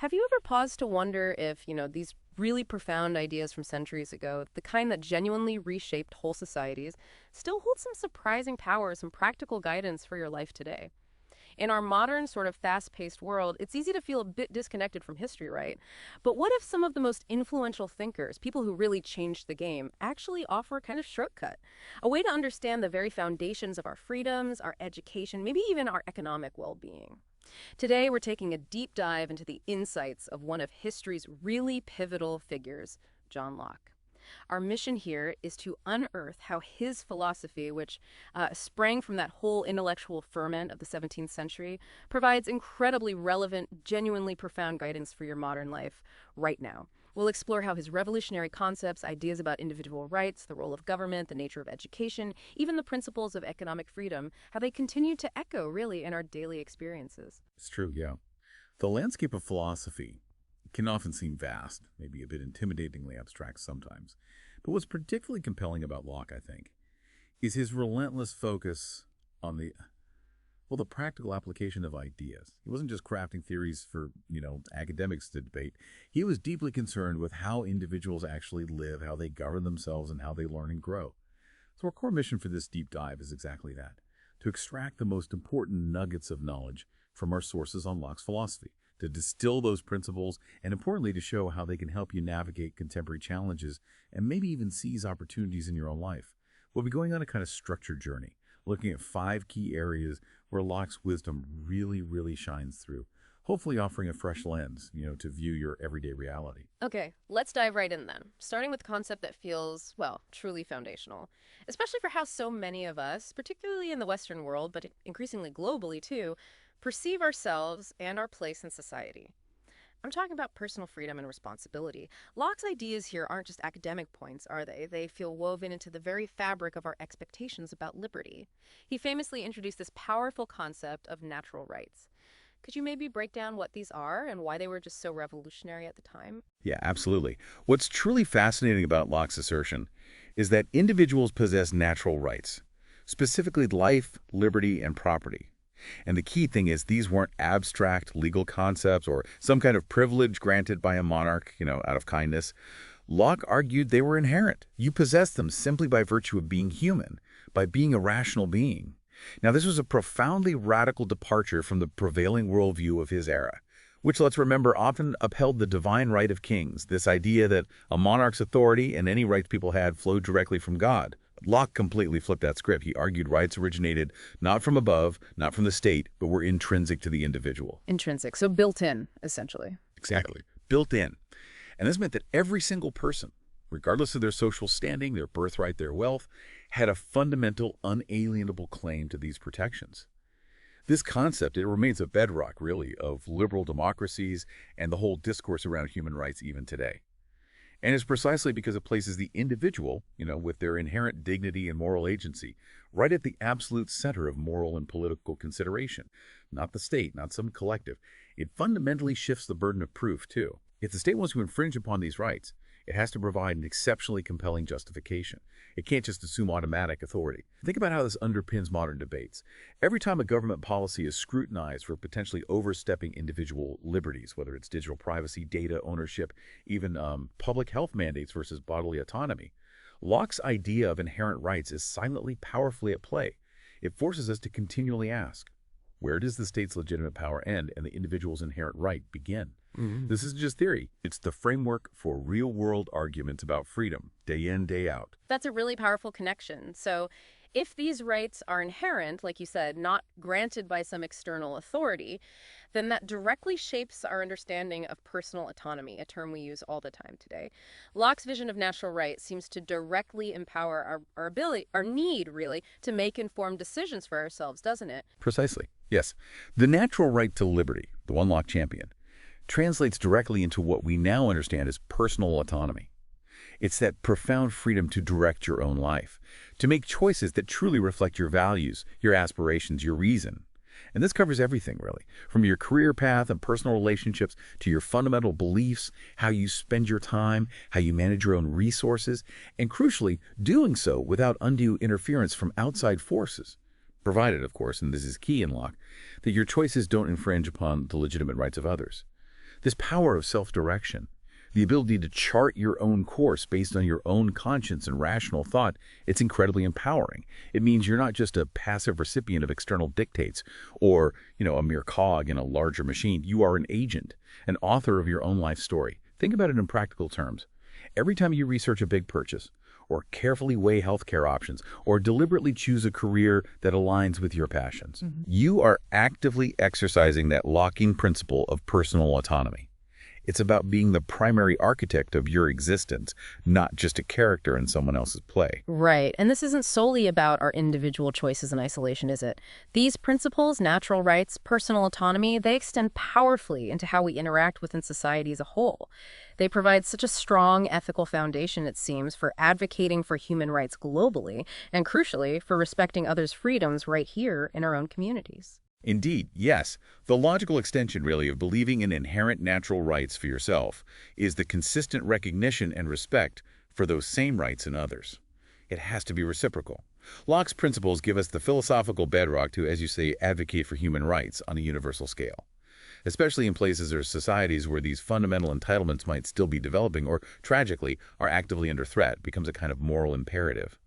have you ever paused to wonder if, these really profound ideas from centuries ago, the kind that genuinely reshaped whole societies, still hold some surprising power, some practical guidance for your life today? In our modern, sort of fast-paced world, it's easy to feel a bit disconnected from history, right? But what if some of the most influential thinkers, people who really changed the game, actually offer a kind of shortcut? A way to understand the very foundations of our freedoms, our education, maybe even our economic well-being. Today, we're taking a deep dive into the insights of one of history's really pivotal figures, John Locke. Our mission here is to unearth how his philosophy, which sprang from that whole intellectual ferment of the 17th century, provides incredibly relevant, genuinely profound guidance for your modern life right now. We'll explore how his revolutionary concepts, ideas about individual rights, the role of government, the nature of education, even the principles of economic freedom, how they continue to echo, really, in our daily experiences. It's true, yeah. The landscape of philosophy can often seem vast, maybe a bit intimidatingly abstract sometimes. But what's particularly compelling about Locke, I think, is his relentless focus on the practical application of ideas. He wasn't just crafting theories for, academics to debate. He was deeply concerned with how individuals actually live, how they govern themselves, and how they learn and grow. So our core mission for this deep dive is exactly that, to extract the most important nuggets of knowledge from our sources on Locke's philosophy, to distill those principles, and importantly, to show how they can help you navigate contemporary challenges and maybe even seize opportunities in your own life. We'll be going on a kind of structured journey, looking at 5 key areas where Locke's wisdom really, really shines through, hopefully offering a fresh lens, to view your everyday reality. Okay, let's dive right in then, starting with a concept that feels, well, truly foundational, especially for how so many of us, particularly in the Western world, but increasingly globally too, perceive ourselves and our place in society. I'm talking about personal freedom and responsibility. Locke's ideas here aren't just academic points, are they? They feel woven into the very fabric of our expectations about liberty. He famously introduced this powerful concept of natural rights. Could you maybe break down what these are and why they were just so revolutionary at the time? Yeah, absolutely. What's truly fascinating about Locke's assertion is that individuals possess natural rights, specifically life, liberty, and property. And the key thing is these weren't abstract legal concepts or some kind of privilege granted by a monarch, out of kindness. Locke argued they were inherent. You possess them simply by virtue of being human, by being a rational being. Now, this was a profoundly radical departure from the prevailing worldview of his era, which, let's remember, often upheld the divine right of kings, this idea that a monarch's authority and any rights people had flowed directly from God. Locke completely flipped that script. He argued rights originated not from above, not from the state, but were intrinsic to the individual. Intrinsic, so built in, essentially. Exactly. Built in. And this meant that every single person, regardless of their social standing, their birthright, their wealth, had a fundamental, unalienable claim to these protections. This concept, it remains a bedrock, really, of liberal democracies and the whole discourse around human rights even today. And it's precisely because it places the individual, with their inherent dignity and moral agency, right at the absolute center of moral and political consideration. Not the state, not some collective. It fundamentally shifts the burden of proof, too. If the state wants to infringe upon these rights, it has to provide an exceptionally compelling justification. It can't just assume automatic authority. Think about how this underpins modern debates. Every time a government policy is scrutinized for potentially overstepping individual liberties, whether it's digital privacy, data ownership, even public health mandates versus bodily autonomy, Locke's idea of inherent rights is silently, powerfully at play. It forces us to continually ask, where does the state's legitimate power end and the individual's inherent right begin? This isn't just theory. It's the framework for real-world arguments about freedom, day in, day out. That's a really powerful connection. So if these rights are inherent, like you said, not granted by some external authority, then that directly shapes our understanding of personal autonomy, a term we use all the time today. Locke's vision of natural rights seems to directly empower our ability, our need, really, to make informed decisions for ourselves, doesn't it? Precisely. Yes. The natural right to liberty, the one Locke championed, translates directly into what we now understand as personal autonomy. It's that profound freedom to direct your own life, to make choices that truly reflect your values, your aspirations, your reason. And this covers everything, really, from your career path and personal relationships to your fundamental beliefs, how you spend your time, how you manage your own resources, and crucially, doing so without undue interference from outside forces. Provided, of course, and this is key in Locke, that your choices don't infringe upon the legitimate rights of others. This power of self-direction, the ability to chart your own course based on your own conscience and rational thought, it's incredibly empowering. It means you're not just a passive recipient of external dictates or, a mere cog in a larger machine. You are an agent, an author of your own life story. Think about it in practical terms. Every time you research a big purchase, or carefully weigh healthcare options, or deliberately choose a career that aligns with your passions, you are actively exercising that locking principle of personal autonomy. It's about being the primary architect of your existence, not just a character in someone else's play. Right. And this isn't solely about our individual choices in isolation, is it? These principles, natural rights, personal autonomy, they extend powerfully into how we interact within society as a whole. They provide such a strong ethical foundation, it seems, for advocating for human rights globally, and crucially, for respecting others' freedoms right here in our own communities. Indeed, yes. The logical extension, really, of believing in inherent natural rights for yourself is the consistent recognition and respect for those same rights in others. It has to be reciprocal. Locke's principles give us the philosophical bedrock to, as you say, advocate for human rights on a universal scale, especially in places or societies where these fundamental entitlements might still be developing or, tragically, are actively under threat, becomes a kind of moral imperative.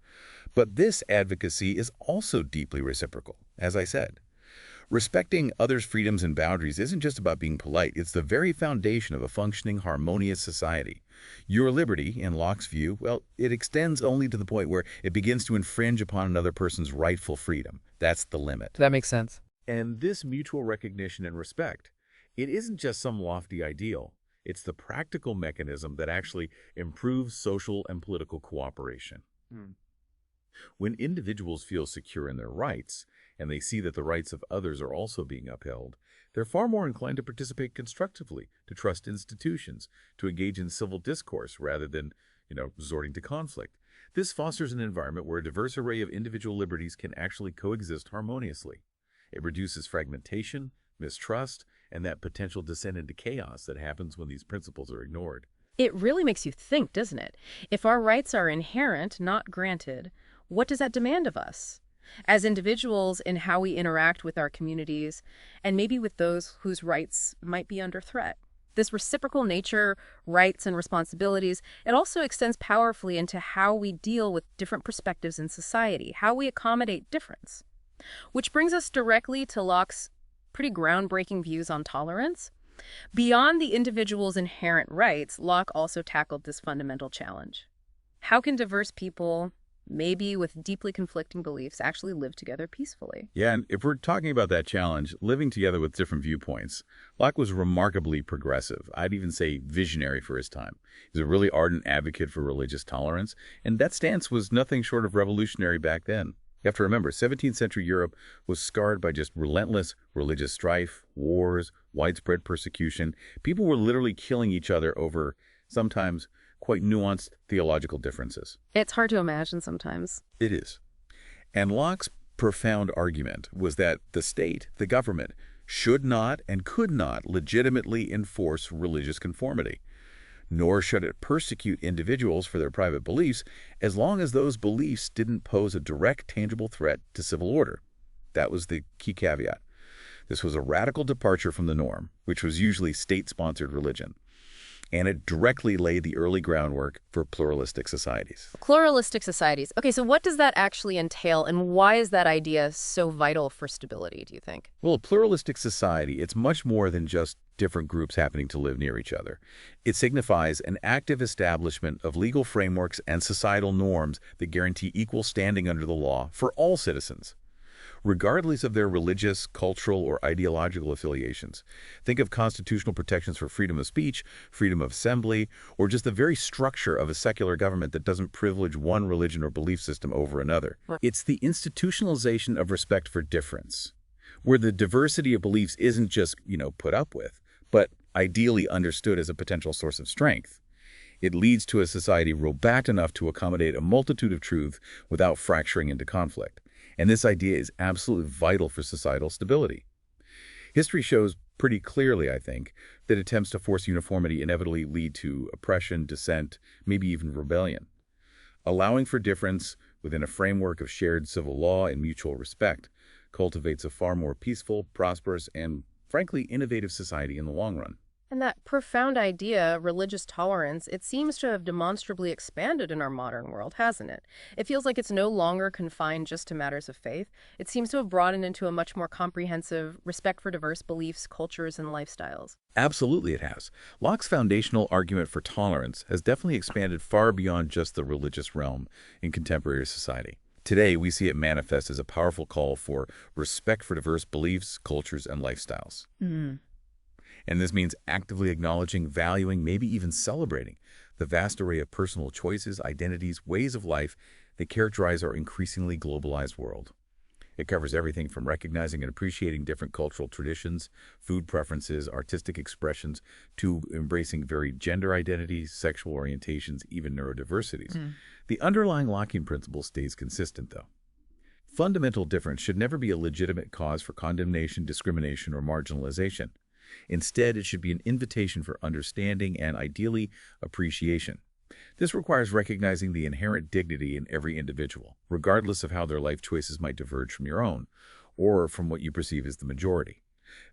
But this advocacy is also deeply reciprocal, as I said. Respecting others' freedoms and boundaries isn't just about being polite. It's the very foundation of a functioning, harmonious society. Your liberty, in Locke's view, well, it extends only to the point where it begins to infringe upon another person's rightful freedom. That's the limit. That makes sense. And this mutual recognition and respect, it isn't just some lofty ideal. It's the practical mechanism that actually improves social and political cooperation. When individuals feel secure in their rights, and they see that the rights of others are also being upheld, they're far more inclined to participate constructively, to trust institutions, to engage in civil discourse rather than, resorting to conflict. This fosters an environment where a diverse array of individual liberties can actually coexist harmoniously. It reduces fragmentation, mistrust, and that potential descent into chaos that happens when these principles are ignored. It really makes you think, doesn't it? If our rights are inherent, not granted, what does that demand of us? As individuals in how we interact with our communities, and maybe with those whose rights might be under threat. This reciprocal nature, rights and responsibilities, it also extends powerfully into how we deal with different perspectives in society, how we accommodate difference. Which brings us directly to Locke's pretty groundbreaking views on tolerance. Beyond the individual's inherent rights, Locke also tackled this fundamental challenge. How can diverse people, maybe with deeply conflicting beliefs, actually live together peacefully? Yeah, and if we're talking about that challenge, living together with different viewpoints, Locke was remarkably progressive. I'd even say visionary for his time. He was a really ardent advocate for religious tolerance, and that stance was nothing short of revolutionary back then. You have to remember, 17th century Europe was scarred by just relentless religious strife, wars, widespread persecution. People were literally killing each other over sometimes quite nuanced theological differences. It's hard to imagine sometimes. It is. And Locke's profound argument was that the state, the government, should not and could not legitimately enforce religious conformity, nor should it persecute individuals for their private beliefs as long as those beliefs didn't pose a direct, tangible threat to civil order. That was the key caveat. This was a radical departure from the norm, which was usually state-sponsored religion. And it directly laid the early groundwork for pluralistic societies. Pluralistic societies. Okay, so what does that actually entail, and why is that idea so vital for stability, do you think? Well, a pluralistic society, it's much more than just different groups happening to live near each other. It signifies an active establishment of legal frameworks and societal norms that guarantee equal standing under the law for all citizens, regardless of their religious, cultural, or ideological affiliations. Think of constitutional protections for freedom of speech, freedom of assembly, or just the very structure of a secular government that doesn't privilege one religion or belief system over another. It's the institutionalization of respect for difference, where the diversity of beliefs isn't just, put up with, but ideally understood as a potential source of strength. It leads to a society robust enough to accommodate a multitude of truths without fracturing into conflict. And this idea is absolutely vital for societal stability. History shows pretty clearly, I think, that attempts to force uniformity inevitably lead to oppression, dissent, maybe even rebellion. Allowing for difference within a framework of shared civil law and mutual respect cultivates a far more peaceful, prosperous, and, frankly, innovative society in the long run. And that profound idea, religious tolerance, it seems to have demonstrably expanded in our modern world, hasn't it? It feels like it's no longer confined just to matters of faith. It seems to have broadened into a much more comprehensive respect for diverse beliefs, cultures, and lifestyles. Absolutely it has. Locke's foundational argument for tolerance has definitely expanded far beyond just the religious realm in contemporary society. Today, we see it manifest as a powerful call for respect for diverse beliefs, cultures, and lifestyles. And this means actively acknowledging, valuing, maybe even celebrating the vast array of personal choices, identities, ways of life that characterize our increasingly globalized world. It covers everything from recognizing and appreciating different cultural traditions, food preferences, artistic expressions, to embracing varied gender identities, sexual orientations, even neurodiversities. The underlying Lockean principle stays consistent, though. Fundamental difference should never be a legitimate cause for condemnation, discrimination, or marginalization. Instead, it should be an invitation for understanding and, ideally, appreciation. This requires recognizing the inherent dignity in every individual, regardless of how their life choices might diverge from your own, or from what you perceive as the majority.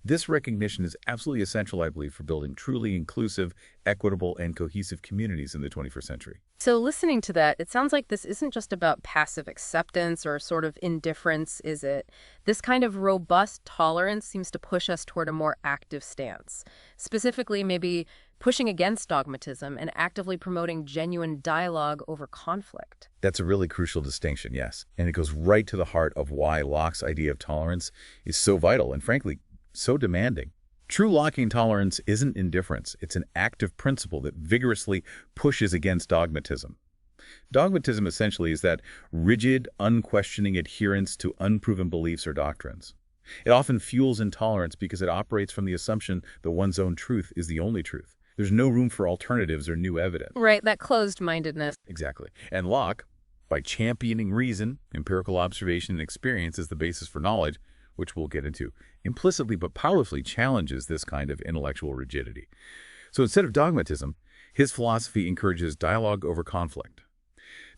This recognition is absolutely essential, I believe, for building truly inclusive, equitable, and cohesive communities in the 21st century. So, listening to that, it sounds like this isn't just about passive acceptance or sort of indifference, is it? This kind of robust tolerance seems to push us toward a more active stance. Specifically, maybe pushing against dogmatism and actively promoting genuine dialogue over conflict. That's a really crucial distinction, yes. And it goes right to the heart of why Locke's idea of tolerance is so vital and, frankly, so demanding. True Lockean tolerance isn't indifference. It's an active principle that vigorously pushes against dogmatism. Dogmatism essentially is that rigid, unquestioning adherence to unproven beliefs or doctrines. It often fuels intolerance because it operates from the assumption that one's own truth is the only truth. There's no room for alternatives or new evidence. Right, that closed-mindedness. Exactly. And Locke, by championing reason, empirical observation, and experience as the basis for knowledge, which we'll get into, implicitly but powerfully challenges this kind of intellectual rigidity. So instead of dogmatism, his philosophy encourages dialogue over conflict.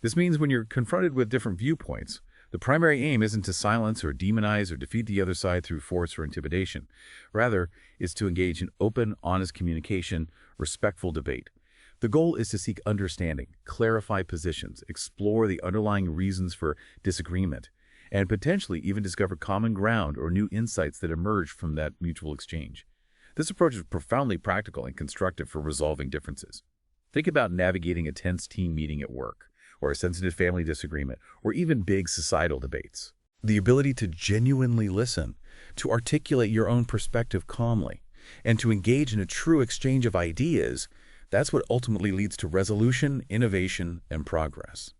This means when you're confronted with different viewpoints, the primary aim isn't to silence or demonize or defeat the other side through force or intimidation. Rather, is to engage in open, honest communication, respectful debate. The goal is to seek understanding, clarify positions, explore the underlying reasons for disagreement, and potentially even discover common ground or new insights that emerge from that mutual exchange. This approach is profoundly practical and constructive for resolving differences. Think about navigating a tense team meeting at work, or a sensitive family disagreement, or even big societal debates. The ability to genuinely listen, to articulate your own perspective calmly, and to engage in a true exchange of ideas, that's what ultimately leads to resolution, innovation, and progress.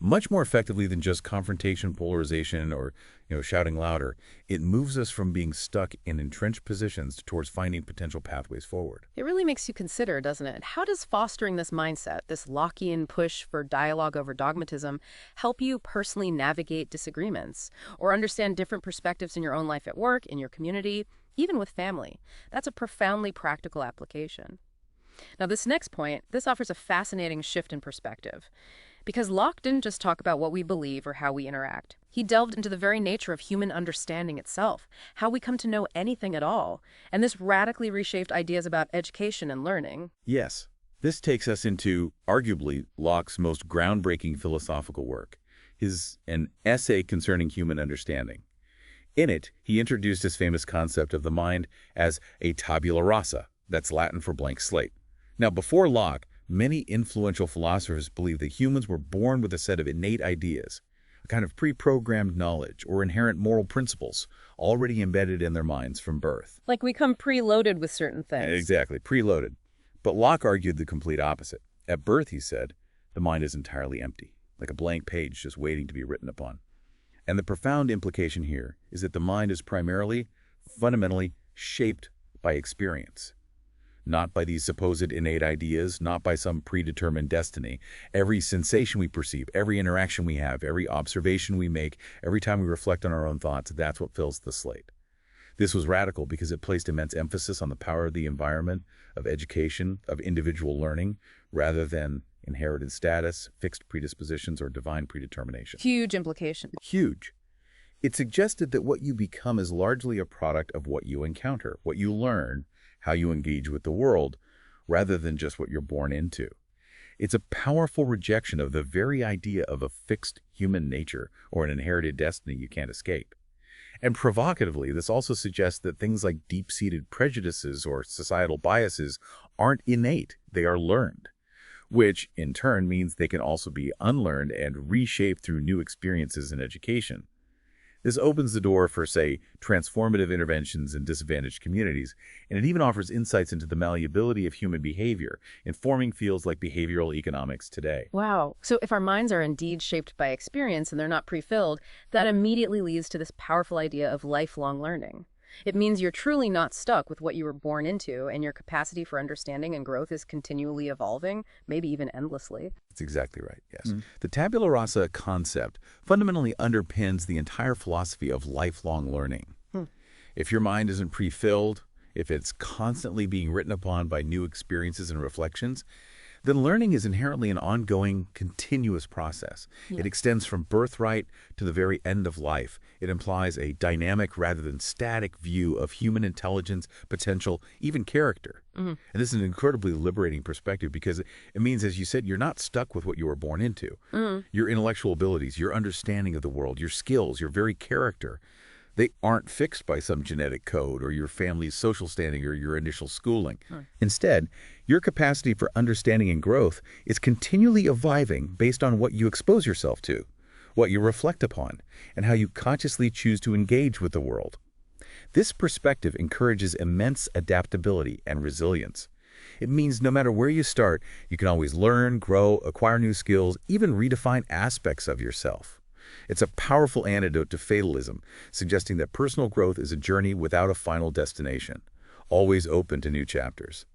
Much more effectively than just confrontation, polarization, or shouting louder, it moves us from being stuck in entrenched positions towards finding potential pathways forward. It really makes you consider, doesn't it? How does fostering this mindset, this Lockean push for dialogue over dogmatism, help you personally navigate disagreements or understand different perspectives in your own life at work, in your community, even with family? That's a profoundly practical application. Now, this next point, this offers a fascinating shift in perspective. Because Locke didn't just talk about what we believe or how we interact. He delved into the very nature of human understanding itself, how we come to know anything at all. And this radically reshaped ideas about education and learning. Yes, this takes us into, arguably, Locke's most groundbreaking philosophical work, an essay concerning human understanding. In it, he introduced his famous concept of the mind as a tabula rasa, that's Latin for blank slate. Now, before Locke, many influential philosophers believed that humans were born with a set of innate ideas, a kind of pre-programmed knowledge or inherent moral principles already embedded in their minds from birth. Like we come preloaded with certain things. Exactly, preloaded. But Locke argued the complete opposite. At birth, he said, the mind is entirely empty, like a blank page just waiting to be written upon. And the profound implication here is that the mind is primarily, fundamentally, shaped by experience. Not by these supposed innate ideas, not by some predetermined destiny. Every sensation we perceive, every interaction we have, every observation we make, every time we reflect on our own thoughts, that's what fills the slate. This was radical because it placed immense emphasis on the power of the environment, of education, of individual learning, rather than inherited status, fixed predispositions, or divine predetermination. Huge implication. Huge. It suggested that what you become is largely a product of what you encounter, what you learn, how you engage with the world, rather than just what you're born into. It's a powerful rejection of the very idea of a fixed human nature or an inherited destiny you can't escape. And provocatively, this also suggests that things like deep-seated prejudices or societal biases aren't innate, they are learned, which in turn means they can also be unlearned and reshaped through new experiences in education. This opens the door for, say, transformative interventions in disadvantaged communities, and it even offers insights into the malleability of human behavior, informing fields like behavioral economics today. Wow. So if our minds are indeed shaped by experience and they're not pre-filled, that immediately leads to this powerful idea of lifelong learning. It means you're truly not stuck with what you were born into, and your capacity for understanding and growth is continually evolving, maybe even endlessly. That's exactly right, yes. The tabula rasa concept fundamentally underpins the entire philosophy of lifelong learning. If your mind isn't pre-filled, if it's constantly being written upon by new experiences and reflections, then learning is inherently an ongoing, continuous process. It extends from birthright to the very end of life. It implies a dynamic rather than static view of human intelligence, potential, even character. And this is an incredibly liberating perspective because it means, as you said, you're not stuck with what you were born into. Your intellectual abilities, your understanding of the world, your skills, your very character, they aren't fixed by some genetic code or your family's social standing or your initial schooling. Instead, your capacity for understanding and growth is continually evolving based on what you expose yourself to, what you reflect upon, and how you consciously choose to engage with the world. This perspective encourages immense adaptability and resilience. It means no matter where you start, you can always learn, grow, acquire new skills, even redefine aspects of yourself. It's a powerful antidote to fatalism, suggesting that personal growth is a journey without a final destination, always open to new chapters.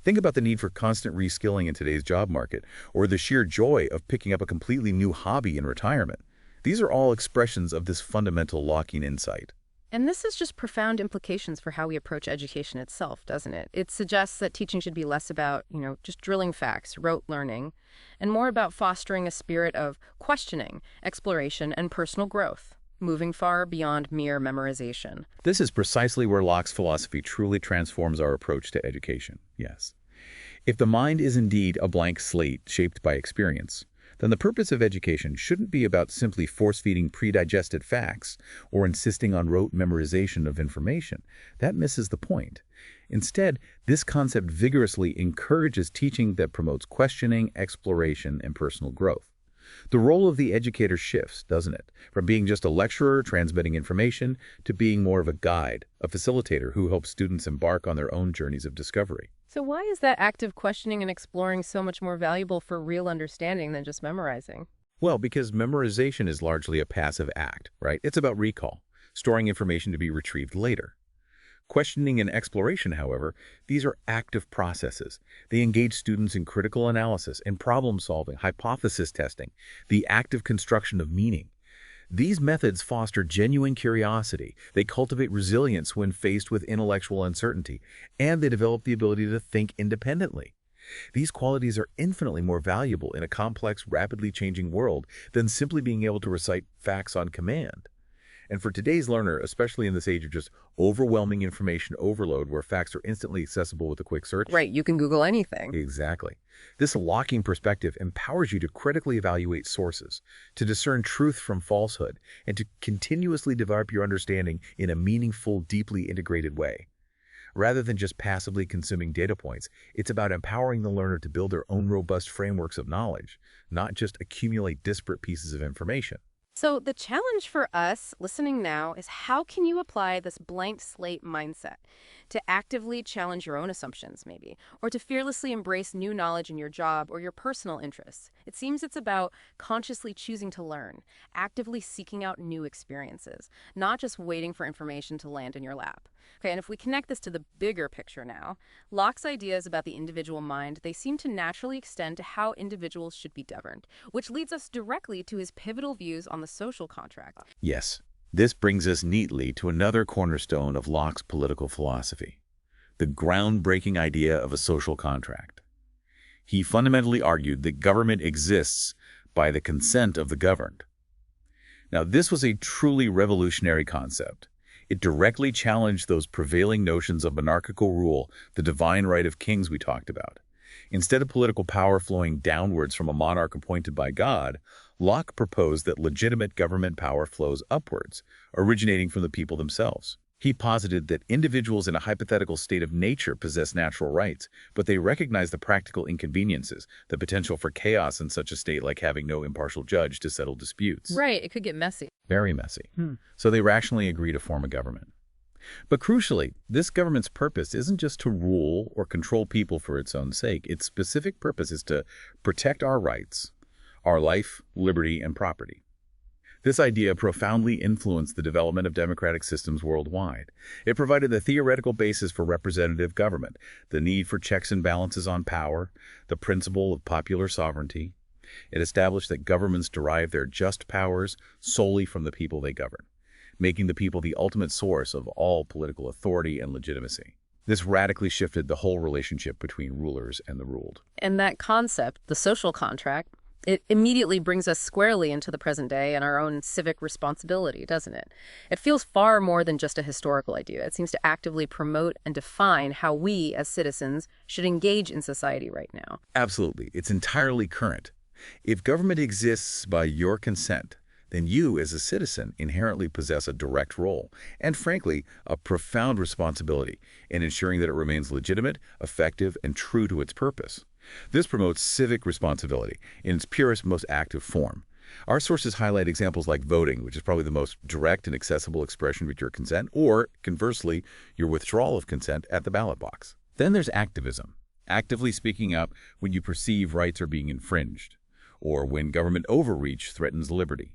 Think about the need for constant reskilling in today's job market, or the sheer joy of picking up a completely new hobby in retirement. These are all expressions of this fundamental Lockean insight. And this has just profound implications for how we approach education itself, doesn't it? It suggests that teaching should be less about, just drilling facts, rote learning, and more about fostering a spirit of questioning, exploration, and personal growth, moving far beyond mere memorization. This is precisely where Locke's philosophy truly transforms our approach to education, yes. If the mind is indeed a blank slate shaped by experience, then the purpose of education shouldn't be about simply force-feeding pre-digested facts or insisting on rote memorization of information. That misses the point. Instead, this concept vigorously encourages teaching that promotes questioning, exploration, and personal growth. The role of the educator shifts, doesn't it? From being just a lecturer transmitting information to being more of a guide, a facilitator who helps students embark on their own journeys of discovery. So why is that active questioning and exploring so much more valuable for real understanding than just memorizing? Well, because memorization is largely a passive act, right? It's about recall, storing information to be retrieved later. Questioning and exploration, however, these are active processes. They engage students in critical analysis and problem-solving, hypothesis testing, the active construction of meaning. These methods foster genuine curiosity, they cultivate resilience when faced with intellectual uncertainty, and they develop the ability to think independently. These qualities are infinitely more valuable in a complex, rapidly changing world than simply being able to recite facts on command. And for today's learner, especially in this age of just overwhelming information overload where facts are instantly accessible with a quick search. Right, you can Google anything. Exactly. This Lockean perspective empowers you to critically evaluate sources, to discern truth from falsehood, and to continuously develop your understanding in a meaningful, deeply integrated way. Rather than just passively consuming data points, it's about empowering the learner to build their own robust frameworks of knowledge, not just accumulate disparate pieces of information. So the challenge for us listening now is how can you apply this blank slate mindset to actively challenge your own assumptions, maybe, or to fearlessly embrace new knowledge in your job or your personal interests? It seems it's about consciously choosing to learn, actively seeking out new experiences, not just waiting for information to land in your lap. Okay, and if we connect this to the bigger picture now, Locke's ideas about the individual mind, they seem to naturally extend to how individuals should be governed, which leads us directly to his pivotal views on the social contract. Yes, this brings us neatly to another cornerstone of Locke's political philosophy, the groundbreaking idea of a social contract. He fundamentally argued that government exists by the consent of the governed. Now, this was a truly revolutionary concept. It directly challenged those prevailing notions of monarchical rule, the divine right of kings we talked about. Instead of political power flowing downwards from a monarch appointed by God, Locke proposed that legitimate government power flows upwards, originating from the people themselves. He posited that individuals in a hypothetical state of nature possess natural rights, but they recognize the practical inconveniences, the potential for chaos in such a state, like having no impartial judge to settle disputes. Right, it could get messy. Very messy. So they rationally agree to form a government. But crucially, this government's purpose isn't just to rule or control people for its own sake. Its specific purpose is to protect our rights, our life, liberty, and property. This idea profoundly influenced the development of democratic systems worldwide. It provided the theoretical basis for representative government, the need for checks and balances on power, the principle of popular sovereignty. It established that governments derive their just powers solely from the people they govern, making the people the ultimate source of all political authority and legitimacy. This radically shifted the whole relationship between rulers and the ruled. And that concept, the social contract, it immediately brings us squarely into the present day and our own civic responsibility, doesn't it? It feels far more than just a historical idea. It seems to actively promote and define how we, as citizens, should engage in society right now. Absolutely. It's entirely current. If government exists by your consent, then you, as a citizen, inherently possess a direct role and, frankly, a profound responsibility in ensuring that it remains legitimate, effective, and true to its purpose. This promotes civic responsibility in its purest, most active form. Our sources highlight examples like voting, which is probably the most direct and accessible expression with your consent, or, conversely, your withdrawal of consent at the ballot box. Then there's activism, actively speaking up when you perceive rights are being infringed, or when government overreach threatens liberty.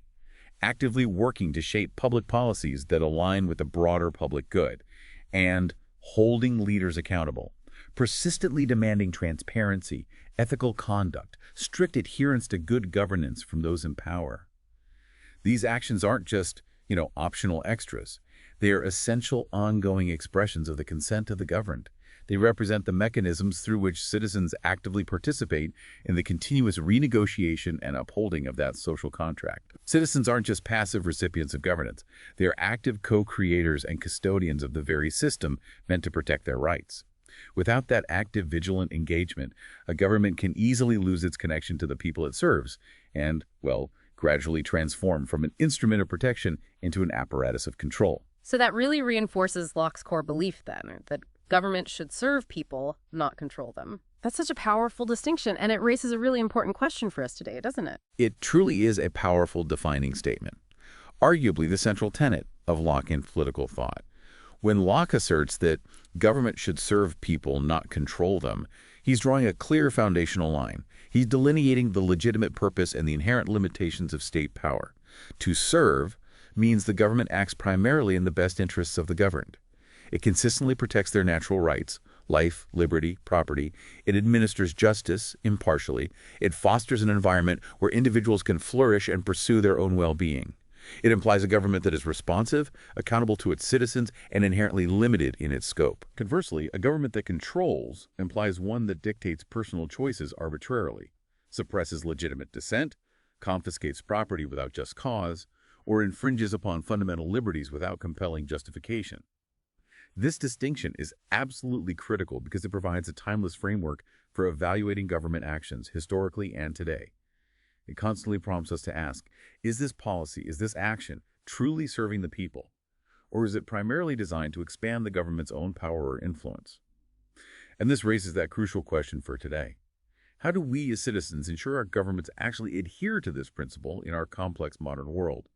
Actively working to shape public policies that align with the broader public good, and holding leaders accountable, persistently demanding transparency, ethical conduct, strict adherence to good governance from those in power. These actions aren't just, optional extras. They are essential ongoing expressions of the consent of the governed. They represent the mechanisms through which citizens actively participate in the continuous renegotiation and upholding of that social contract. Citizens aren't just passive recipients of governance. They are active co-creators and custodians of the very system meant to protect their rights. Without that active, vigilant engagement, a government can easily lose its connection to the people it serves and, gradually transform from an instrument of protection into an apparatus of control. So that really reinforces Locke's core belief, then, that government should serve people, not control them. That's such a powerful distinction, and it raises a really important question for us today, doesn't it? It truly is a powerful defining statement, arguably the central tenet of Lockean political thought. When Locke asserts that government should serve people, not control them, he's drawing a clear foundational line. He's delineating the legitimate purpose and the inherent limitations of state power. To serve means the government acts primarily in the best interests of the governed. It consistently protects their natural rights, life, liberty, property. It administers justice impartially. It fosters an environment where individuals can flourish and pursue their own well-being. It implies a government that is responsive, accountable to its citizens, and inherently limited in its scope. Conversely, a government that controls implies one that dictates personal choices arbitrarily, suppresses legitimate dissent, confiscates property without just cause, or infringes upon fundamental liberties without compelling justification. This distinction is absolutely critical because it provides a timeless framework for evaluating government actions historically and today. It constantly prompts us to ask, is this policy, is this action truly serving the people? Or is it primarily designed to expand the government's own power or influence? And this raises that crucial question for today. How do we as citizens ensure our governments actually adhere to this principle in our complex modern world?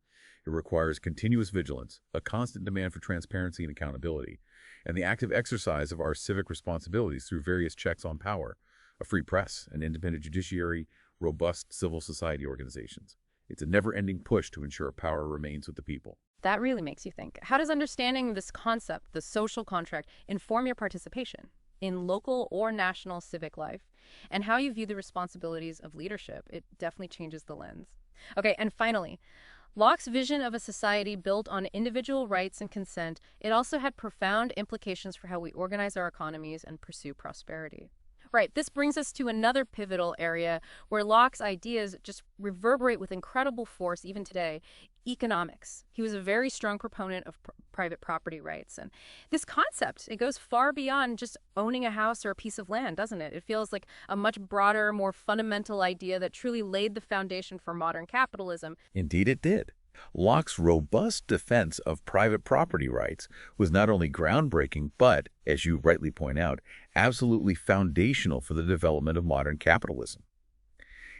It requires continuous vigilance, a constant demand for transparency and accountability, and the active exercise of our civic responsibilities through various checks on power, a free press, an independent judiciary, robust civil society organizations. It's a never-ending push to ensure power remains with the people. That really makes you think. How does understanding this concept, the social contract, inform your participation in local or national civic life, and how you view the responsibilities of leadership? It definitely changes the lens. Okay, and finally, Locke's vision of a society built on individual rights and consent, it also had profound implications for how we organize our economies and pursue prosperity. Right. This brings us to another pivotal area where Locke's ideas just reverberate with incredible force even today: economics. He was a very strong proponent of private property rights. And this concept, it goes far beyond just owning a house or a piece of land, doesn't it? It feels like a much broader, more fundamental idea that truly laid the foundation for modern capitalism. Indeed it did. Locke's robust defense of private property rights was not only groundbreaking, but, as you rightly point out, absolutely foundational for the development of modern capitalism.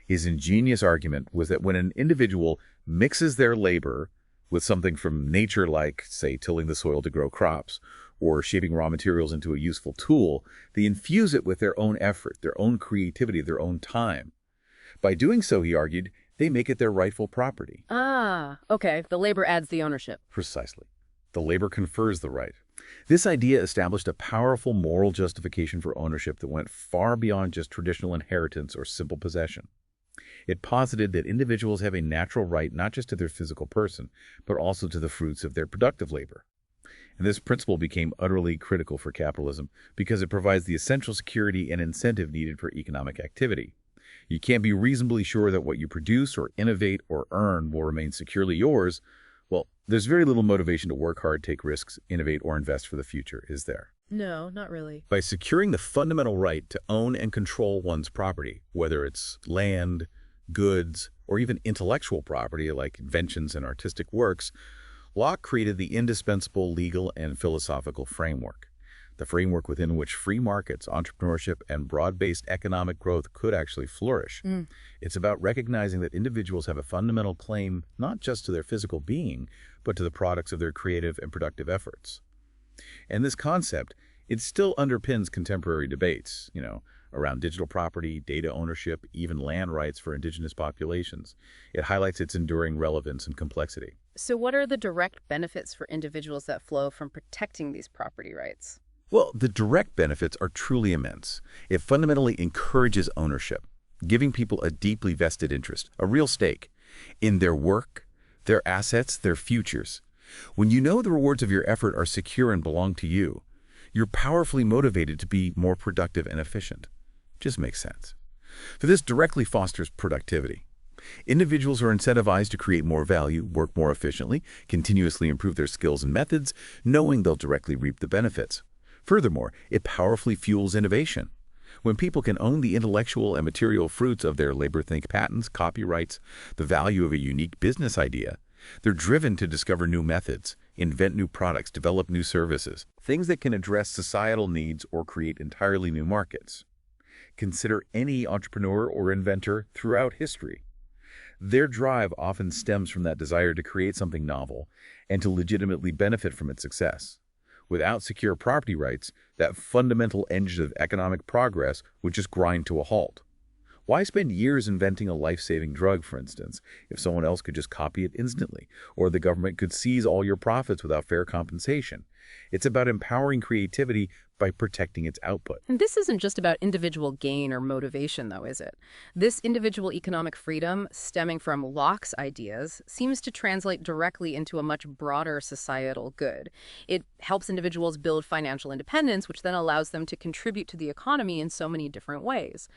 His ingenious argument was that when an individual mixes their labor with something from nature like, say, tilling the soil to grow crops, or shaping raw materials into a useful tool, they infuse it with their own effort, their own creativity, their own time. By doing so, he argued, they make it their rightful property. Ah, okay. The labor adds the ownership. Precisely. The labor confers the right. This idea established a powerful moral justification for ownership that went far beyond just traditional inheritance or simple possession. It posited that individuals have a natural right not just to their physical person, but also to the fruits of their productive labor. And this principle became utterly critical for capitalism because it provides the essential security and incentive needed for economic activity. You can't be reasonably sure that what you produce or innovate or earn will remain securely yours. Well, there's very little motivation to work hard, take risks, innovate, or invest for the future, is there? No, not really. By securing the fundamental right to own and control one's property, whether it's land, goods, or even intellectual property like inventions and artistic works, Locke created the indispensable legal and philosophical framework. The framework within which free markets, entrepreneurship, and broad-based economic growth could actually flourish. It's about recognizing that individuals have a fundamental claim not just to their physical being, but to the products of their creative and productive efforts. And this concept, it still underpins contemporary debates, around digital property, data ownership, even land rights for indigenous populations. It highlights its enduring relevance and complexity. So what are the direct benefits for individuals that flow from protecting these property rights? Well, the direct benefits are truly immense. It fundamentally encourages ownership, giving people a deeply vested interest, a real stake, in their work, their assets, their futures. When you know the rewards of your effort are secure and belong to you, you're powerfully motivated to be more productive and efficient. Just makes sense. For this directly fosters productivity. Individuals are incentivized to create more value, work more efficiently, continuously improve their skills and methods, knowing they'll directly reap the benefits. Furthermore, it powerfully fuels innovation. When people can own the intellectual and material fruits of their labor, think patents, copyrights, the value of a unique business idea, they're driven to discover new methods, invent new products, develop new services, things that can address societal needs or create entirely new markets. Consider any entrepreneur or inventor throughout history. Their drive often stems from that desire to create something novel and to legitimately benefit from its success. Without secure property rights, that fundamental engine of economic progress would just grind to a halt. Why spend years inventing a life-saving drug, for instance, if someone else could just copy it instantly, or the government could seize all your profits without fair compensation? It's about empowering creativity by protecting its output. And this isn't just about individual gain or motivation, though, is it? This individual economic freedom, stemming from Locke's ideas, seems to translate directly into a much broader societal good. It helps individuals build financial independence, which then allows them to contribute to the economy in so many different ways.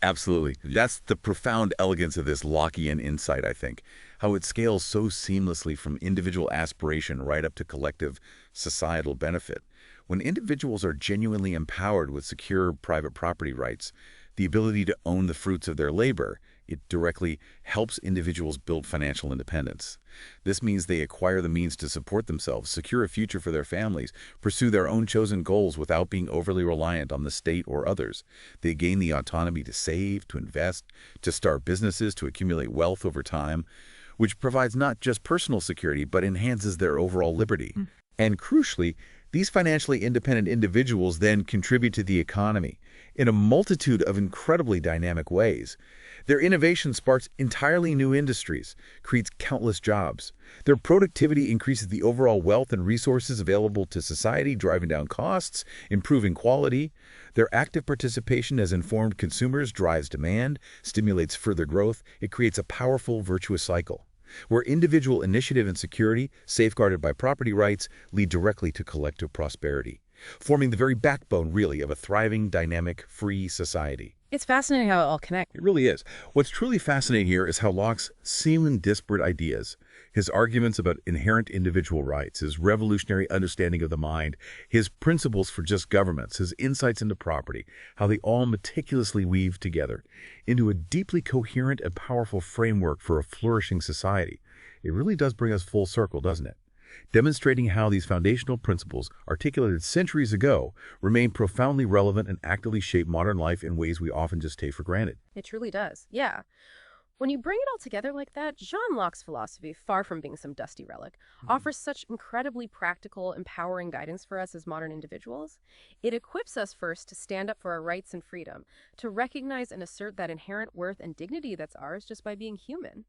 Absolutely. That's the profound elegance of this Lockean insight, I think. How it scales so seamlessly from individual aspiration right up to collective societal benefit. When individuals are genuinely empowered with secure private property rights, the ability to own the fruits of their labor, it directly helps individuals build financial independence. This means they acquire the means to support themselves, secure a future for their families, pursue their own chosen goals without being overly reliant on the state or others. They gain the autonomy to save, to invest, to start businesses, to accumulate wealth over time, which provides not just personal security, but enhances their overall liberty. And crucially, these financially independent individuals then contribute to the economy in a multitude of incredibly dynamic ways. Their innovation sparks entirely new industries, creates countless jobs. Their productivity increases the overall wealth and resources available to society, driving down costs, improving quality. Their active participation as informed consumers drives demand, stimulates further growth. It creates a powerful, virtuous cycle, where individual initiative and security, safeguarded by property rights, lead directly to collective prosperity. forming the very backbone, really, of a thriving, dynamic, free society. It's fascinating how it all connects. It really is. What's truly fascinating here is how Locke's seeming disparate ideas, his arguments about inherent individual rights, his revolutionary understanding of the mind, his principles for just governments, his insights into property, how they all meticulously weave together into a deeply coherent and powerful framework for a flourishing society. It really does bring us full circle, doesn't it? Demonstrating how these foundational principles, articulated centuries ago, remain profoundly relevant and actively shape modern life in ways we often just take for granted. It truly does. Yeah. When you bring it all together like that, John Locke's philosophy, far from being some dusty relic, offers such incredibly practical, empowering guidance for us as modern individuals. It equips us first to stand up for our rights and freedom, to recognize and assert that inherent worth and dignity that's ours just by being human.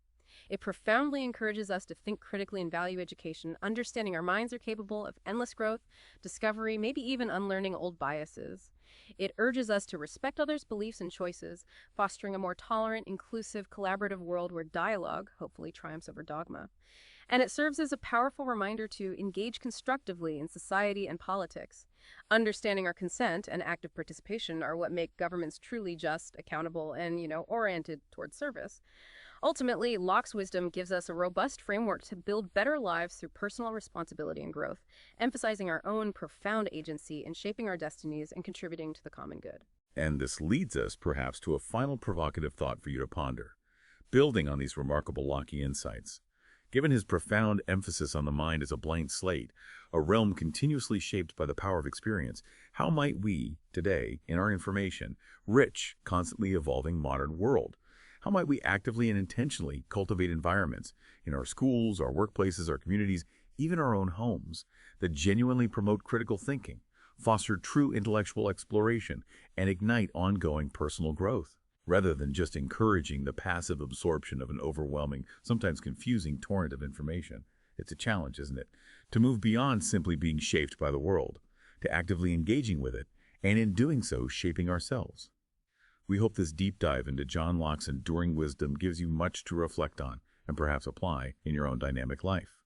It profoundly encourages us to think critically and value education, understanding our minds are capable of endless growth, discovery, maybe even unlearning old biases. It urges us to respect others' beliefs and choices, fostering a more tolerant, inclusive, collaborative world where dialogue, hopefully, triumphs over dogma. And it serves as a powerful reminder to engage constructively in society and politics. Understanding our consent and active participation are what make governments truly just, accountable, and, oriented towards service. Ultimately, Locke's wisdom gives us a robust framework to build better lives through personal responsibility and growth, emphasizing our own profound agency in shaping our destinies and contributing to the common good. And this leads us, perhaps, to a final provocative thought for you to ponder. Building on these remarkable Lockean insights, given his profound emphasis on the mind as a blank slate, a realm continuously shaped by the power of experience, how might we, today, in our information, rich, constantly evolving modern world, how might we actively and intentionally cultivate environments in our schools, our workplaces, our communities, even our own homes, that genuinely promote critical thinking, foster true intellectual exploration, and ignite ongoing personal growth, rather than just encouraging the passive absorption of an overwhelming, sometimes confusing torrent of information? It's a challenge, isn't it? To move beyond simply being shaped by the world, to actively engaging with it, and in doing so, shaping ourselves. We hope this deep dive into John Locke's enduring wisdom gives you much to reflect on and perhaps apply in your own dynamic life.